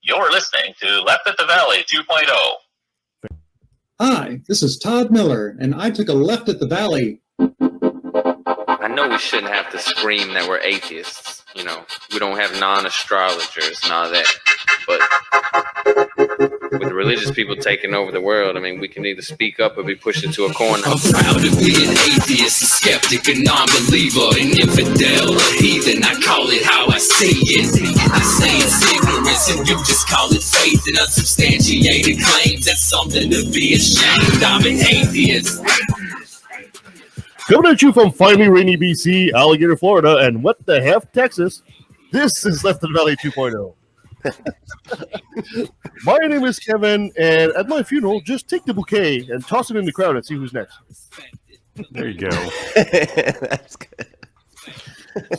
You're listening to Left at the Valley 2.0. Hi, this is Todd Miller, and I took a left at the Valley. I know we shouldn't have to scream that we're atheists. You know, we don't have non-astrologers and all that. But with the religious people taking over the world, I mean, we can either speak up or be pushed into a corner. I'm proud to be an atheist, a skeptic, a non-believer, an infidel, a heathen. I call it how I see it. I say it's ignorance and you just call it faith and unsubstantiated claims. That's something to be ashamed. I'm an atheist. Coming at you from finally rainy BC, Alligator, Florida, and what the F, Texas, this is Left of the Valley 2.0. My name is Kevin, and at my funeral, just take the bouquet and toss it in the crowd and see who's next. There you go. That's good.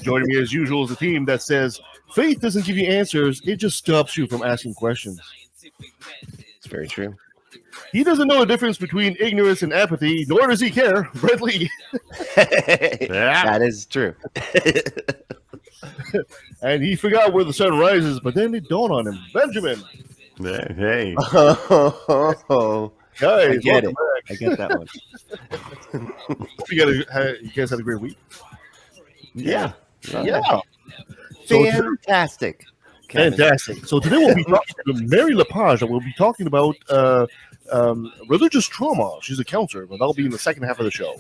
Joining me as usual is a team that says, faith doesn't give you answers, it just stops you from asking questions. It's very true. He doesn't know the difference between ignorance and apathy, nor does he care. Brett Lee. That is true. And he forgot where the sun rises, but then it dawned on him. Benjamin. Hey. Oh, Guys, I get it. welcome back. I get that one. You guys had a great week? Yeah. Yeah. Fantastic. Kevin. Fantastic. So today we'll be talking to Mary Lepage, and we'll be talking about religious trauma. She's a counselor, but that'll be in the second half of the show.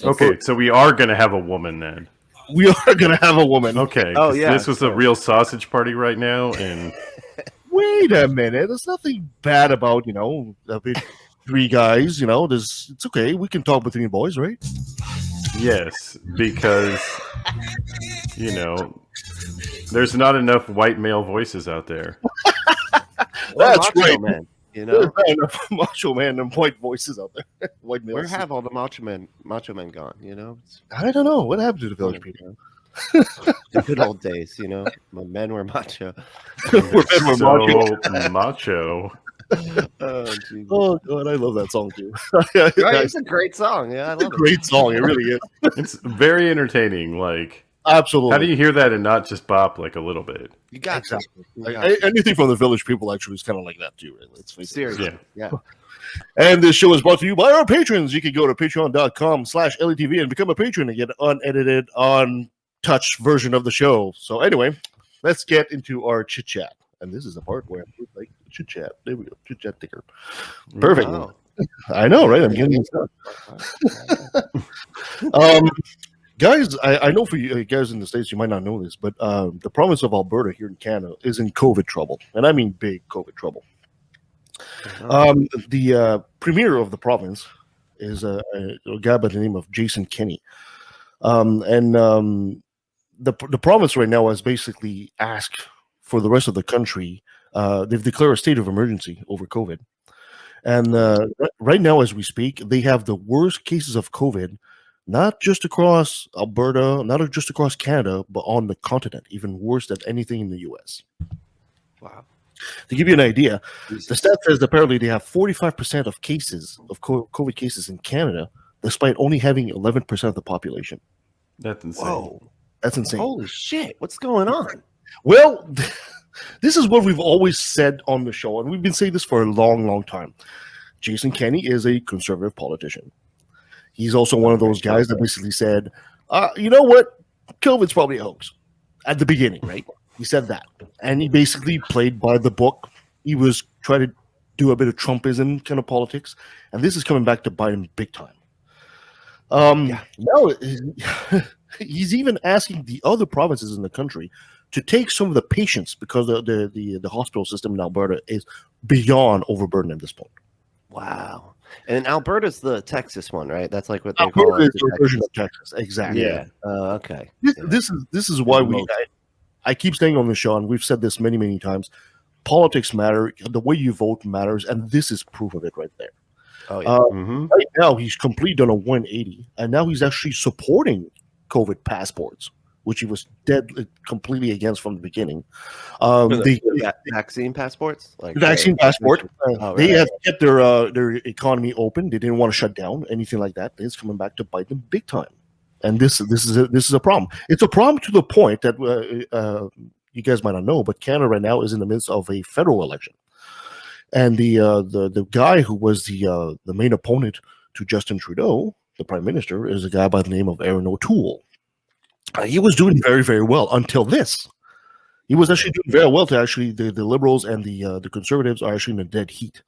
Okay, so we are going to have a woman then. We are going to have a woman. Okay. Oh, yeah. This was a real sausage party right now, and Wait a minute. There's nothing bad about, three guys, it's okay. We can talk between boys, right? yes, because there's not enough white male voices out there. That's Macho right. Man, There's not enough macho man and white voices out there. White males. Where have all the macho men gone? I don't know. What happened to the village people? The good old days, when men were macho. We're macho. Macho. Oh, geez. Oh, God, I love that song, too. Right, it's a great song. Yeah, I love it. Great song. It really is. It's very entertaining. Like, Absolutely. how do you hear that and not just bop like a little bit? You got Exactly. to. You got to. Anything from the village people actually is kind of like that, too. Right? Let's face it. Seriously. Yeah. Yeah. And this show is brought to you by our patrons. You can go to patreon.com/LATV and become a patron and get an unedited, untouched version of the show. So anyway, let's get into our chit chat. And this is the part where I like chit chat. There we go. Chit chat ticker. Perfect. Wow. I know, right? I'm getting this. Guys, I know for you guys in the States, you might not know this, but the province of Alberta here in Canada is in COVID trouble. And I mean big COVID trouble. The premier of the province is a guy by the name of Jason Kenney. The province right now has basically asked for the rest of the country. They've declared a state of emergency over COVID. And right now, as we speak, they have the worst cases of COVID, not just across Alberta, not just across Canada, but on the continent, even worse than anything in the U.S. Wow. To give you an idea, the stat says apparently they have 45% of cases of COVID cases in Canada, despite only having 11% of the population. That's insane. Whoa. That's insane. Holy shit. What's going on? Well, this is what we've always said on the show, and we've been saying this for a long, long time. Jason Kenney is a conservative politician. He's also one of those guys that basically said, you know what? COVID's probably a hoax at the beginning, right? He said that. And he basically played by the book. He was trying to do a bit of Trumpism kind of politics. And this is coming back to bite him big time. Now, he's even asking the other provinces in the country to take some of the patients because the hospital system in Alberta is beyond overburdened at this point. Wow. And Alberta's the Texas one, right? That's like what they Alberta call is it. the version of Texas. Exactly. Yeah. Okay. This is why I keep saying on the show, and we've said this many, many times, politics matter, the way you vote matters, and this is proof of it right there. Oh, yeah. Right now, he's completely done a 180, and now he's actually supporting COVID passports, which he was completely against from the beginning. Vaccine passports? Like Vaccine passport. They right. have kept their economy open. They didn't want to shut down anything like that. It's coming back to bite them big time. And this is a problem. It's a problem to the point that you guys might not know, but Canada right now is in the midst of a federal election, and the guy who was the main opponent to Justin Trudeau, the Prime Minister, is a guy by the name of Aaron O'Toole. He was doing very, very well until this. He was actually doing very well to actually the Liberals and the Conservatives are actually in a dead heat,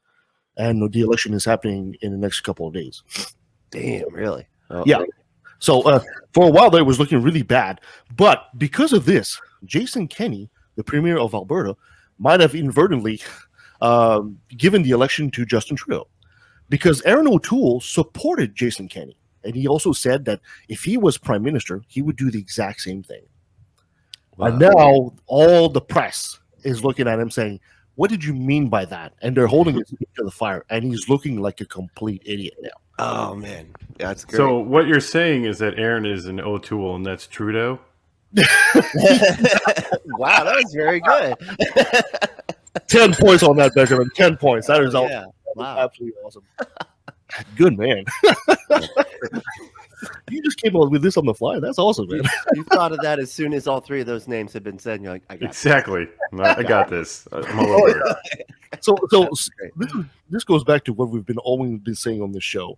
and the election is happening in the next couple of days. Damn, really? Oh, Yeah. So for a while there, it was looking really bad. But because of this, Jason Kenney, the Premier of Alberta, might have inadvertently given the election to Justin Trudeau, because Aaron O'Toole supported Jason Kenney. And he also said that if he was Prime Minister, he would do the exact same thing. Wow. And now all the press is looking at him saying, what did you mean by that? And they're holding his feet to the fire. And he's looking like a complete idiot now. Oh, man. That's great. So what you're saying is that Aaron is an O'Toole and that's Trudeau? Wow, that was very good. 10 points on that, Benjamin. 10 points. That is Yeah. Wow. absolutely awesome. Good man. You just came up with this on the fly. That's awesome, man. You thought of that as soon as all three of those names had been said, and you're like, I got Exactly. I got this. I'm all over it. So great. this goes back to what we've always been saying on this show.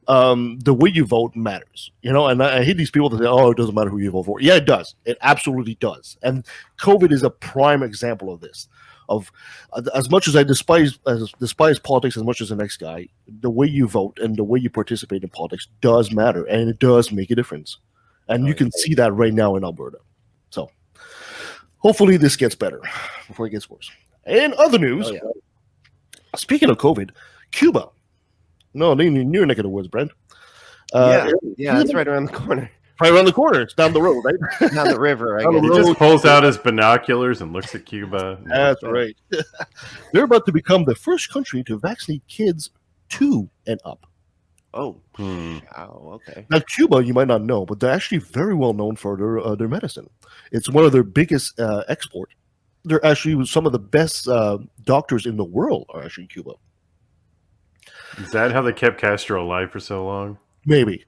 The way you vote matters, and I hate these people that say, "Oh, it doesn't matter who you vote for." Yeah, it does. It absolutely does. And COVID is a prime example of this. Of as much as I despise politics as much as the next guy, the way you vote and the way you participate in politics does matter, and it does make a difference. And you can see that right now in Alberta. So hopefully this gets better before it gets worse. In other news, speaking of COVID, Cuba. No, in your neck of the woods, Brent. yeah, that's right around the corner. Right around the corner. It's down the road, right? Down the river, I Down the guess. He road. just pulls out his binoculars and looks at Cuba. That's right. They're about to become the first country to vaccinate kids 2 and up. Oh, Hmm. wow, okay. Now, Cuba, you might not know, but they're actually very well known for their medicine. It's one of their biggest export. They're actually some of the best doctors in the world are actually in Cuba. Is that how they kept Castro alive for so long? Maybe.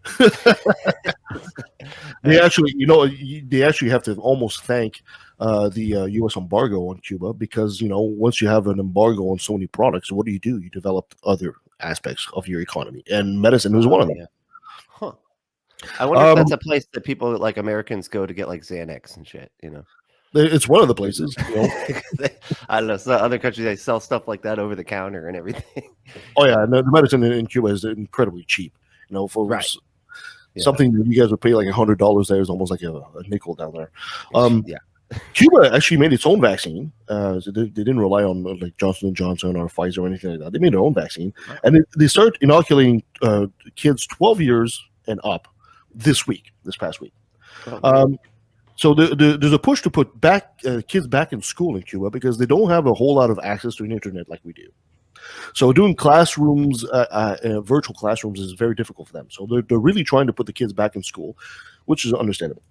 They actually have to almost thank the U.S. embargo on Cuba, because once you have an embargo on so many products, what do? You develop other aspects of your economy, and medicine is one of them. Yeah. Huh. I wonder if that's a place that people like Americans go to get like Xanax and shit. It's one of the places. I don't know. So other countries, they sell stuff like that over the counter and everything. Oh yeah, and the medicine in Cuba is incredibly cheap. For Right. something that you guys would pay like $100 there is almost like a nickel down there. Yeah. Cuba actually made its own vaccine. So they didn't rely on like Johnson & Johnson or Pfizer or anything like that. They made their own vaccine, and they started inoculating kids 12 years and up this past week. So there's a push to put kids back in school in Cuba, because they don't have a whole lot of access to the internet like we do. So doing classrooms, virtual classrooms, is very difficult for them. So they're really trying to put the kids back in school, which is understandable.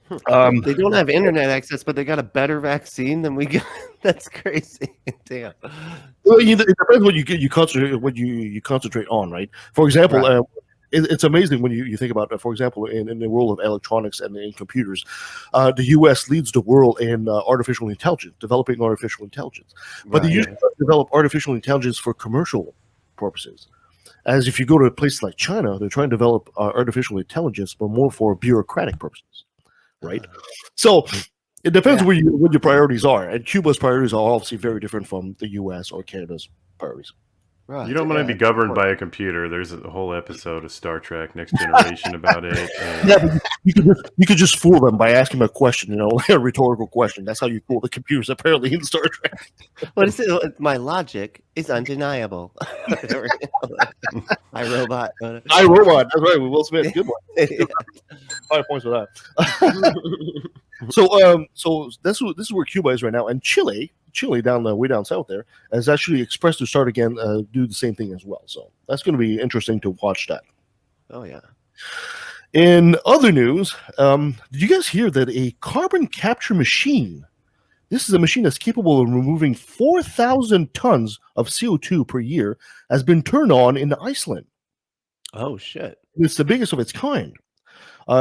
They don't have internet access, but they got a better vaccine than we got. That's crazy. Damn. Well, it depends what you concentrate on, right? For example, Right. It's amazing when you think about, for example, in the world of electronics and in computers, the U.S. leads the world in artificial intelligence, developing artificial intelligence. But they usually develop artificial intelligence for commercial purposes. As if you go to places like China, they're trying to develop artificial intelligence, but more for bureaucratic purposes, right? So it depends what your priorities are. And Cuba's priorities are obviously very different from the U.S. or Canada's priorities. Right. You don't want to be governed by a computer. There's a whole episode of Star Trek Next Generation about it. And Yeah, but you could just fool them by asking them a question, a rhetorical question. That's how you fool the computers, apparently, in Star Trek. What is it? My logic is undeniable. I Robot. I Robot. That's right, with Will Smith. Good one. 5 points for that. So this is where Cuba is right now, and Chile down way down south there has actually expressed to start again, do the same thing as well. So that's going to be interesting to watch that. Oh yeah. In other news, did you guys hear that a carbon capture machine? This is a machine that's capable of removing 4,000 tons of CO2 per year, has been turned on in Iceland. Oh shit. It's the biggest of its kind.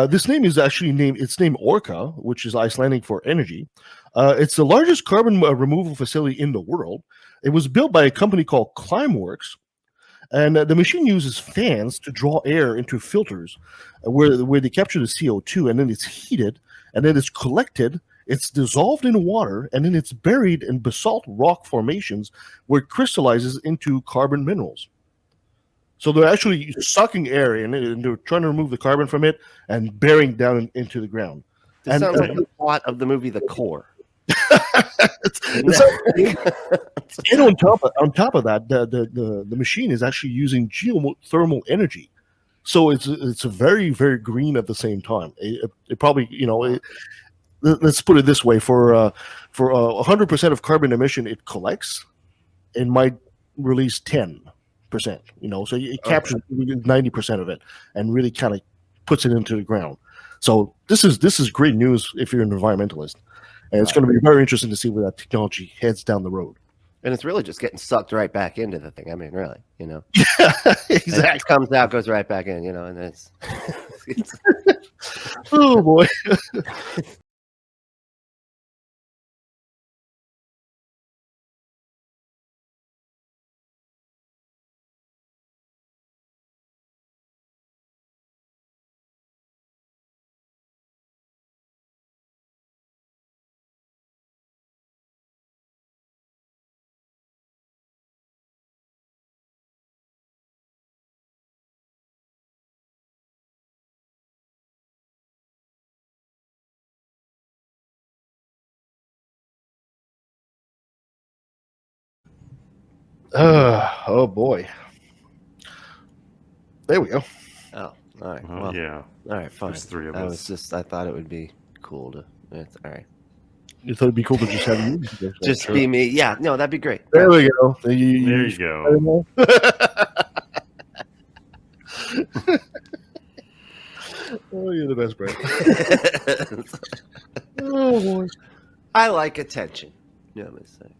This name is actually named Orca, which is Icelandic for energy. It's the largest carbon removal facility in the world. It was built by a company called Climeworks, and the machine uses fans to draw air into filters where they capture the CO2, and then it's heated, and then it's collected, it's dissolved in water, and then it's buried in basalt rock formations where it crystallizes into carbon minerals. So they're actually sucking air in it, and they're trying to remove the carbon from it and burying down into the ground. This sounds like the plot of the movie The Core. And on top of that, the machine is actually using geothermal energy, so it's very, very green at the same time. It probably, let's put it this way: for 100% of carbon emission it collects, it might release 10%. So it captures 90% of it and really kind of puts it into the ground. So this is great news if you're an environmentalist. And it's going to be very interesting to see where that technology heads down the road. And it's really just getting sucked right back into the thing. I mean, really, Yeah, exactly. It comes out, goes right back in, and it's oh boy. Oh boy. There we go. oh, all right. Well, Well, yeah. all right, fine. There's three of I us. I thought it would be cool to. It's all right. You thought it'd be cool to just have you Just be me. Yeah, no, that'd be great. There we go. There you go. Oh, you're the best, Brad. Oh boy. I like attention. You know what I'm saying?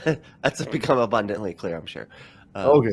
I That's become abundantly clear, I'm sure. okay.